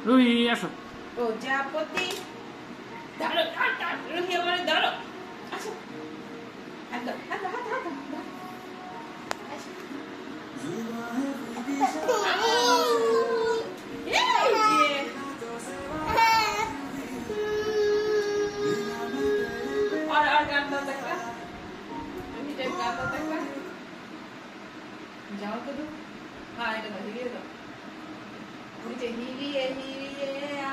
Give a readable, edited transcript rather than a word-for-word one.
রুহি আসো। প্রজাপতি ধরো রুহি আমার ধরো আসো হাত দাও, হাত দাও, হাত দাও, হাত দাও। আসো। এই যে। और गान दो तक का अभी टाइम गान दो तक का जाओ तो दो हाँ ये तो हीरी है तो मुझे हीरी है आ